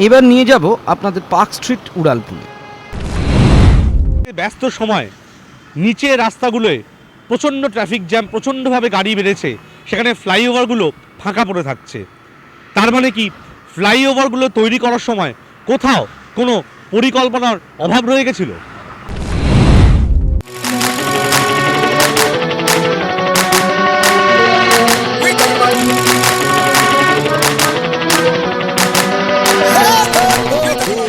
এবার নিয়ে যাব আপনাদের পার্ক স্ট্রিট উড়ালপুলে। ব্যস্ত সময় নিচে রাস্তাগুলোয় প্রচণ্ড ট্রাফিক জ্যাম, প্রচণ্ডভাবে গাড়ি বেড়েছে, সেখানে ফ্লাইওভারগুলো ফাঁকা পড়ে থাকছে। তার মানে কি ফ্লাইওভারগুলো তৈরি করার সময় কোথাও কোনো পরিকল্পনার অভাব রয়ে গেছিল?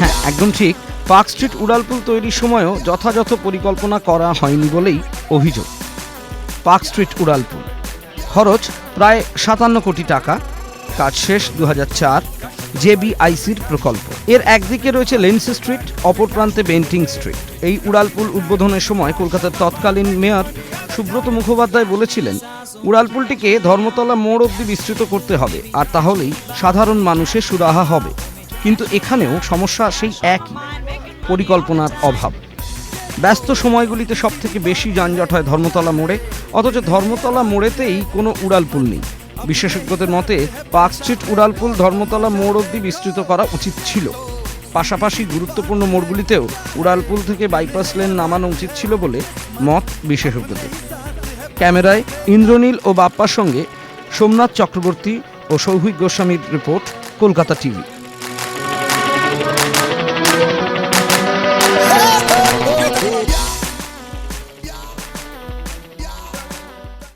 হ্যাঁ, একদম ঠিক। পার্ক স্ট্রিট উড়ালপুল তৈরির সময়ও যথাযথ পরিকল্পনা করা হয়নি বলেই অভিযোগ। পার্ক স্ট্রিট উড়ালপুল খরচ প্রায় 57 কোটি টাকা, কাজ শেষ 2004, জেবিআইসির প্রকল্প। এর একদিকে রয়েছে লেন্স স্ট্রিট, অপর প্রান্তে বেন্টিং স্ট্রিট। এই উড়ালপুল উদ্বোধনের সময় কলকাতার তৎকালীন মেয়র সুব্রত মুখোপাধ্যায় বলেছিলেন, উড়ালপুলটিকে ধর্মতলা মোড় অবধি বিস্তৃত করতে হবে, আর তাহলেই সাধারণ মানুষের সুরাহা হবে। কিন্তু এখানেও সমস্যা সেই একই, পরিকল্পনার অভাব। ব্যস্ত সময়গুলিতে সবথেকে বেশি যানজট হয় ধর্মতলা মোড়ে, অথচ ধর্মতলা মোড়েতেই কোনো উড়ালপুল নেই। বিশেষজ্ঞদের মতে পার্ক স্ট্রিট উড়ালপুল ধর্মতলা মোড় অবধি বিস্তৃত করা উচিত ছিল। পাশাপাশি গুরুত্বপূর্ণ মোড়গুলিতেও উড়ালপুল থেকে বাইপাস লেন নামানো উচিত ছিল বলে মত বিশেষজ্ঞদের। ক্যামেরায় ইন্দ্রনীল ও বাপ্পার সঙ্গে সোমনাথ চক্রবর্তী ও সৌভিক গোস্বামীর রিপোর্ট, কলকাতা টিভি।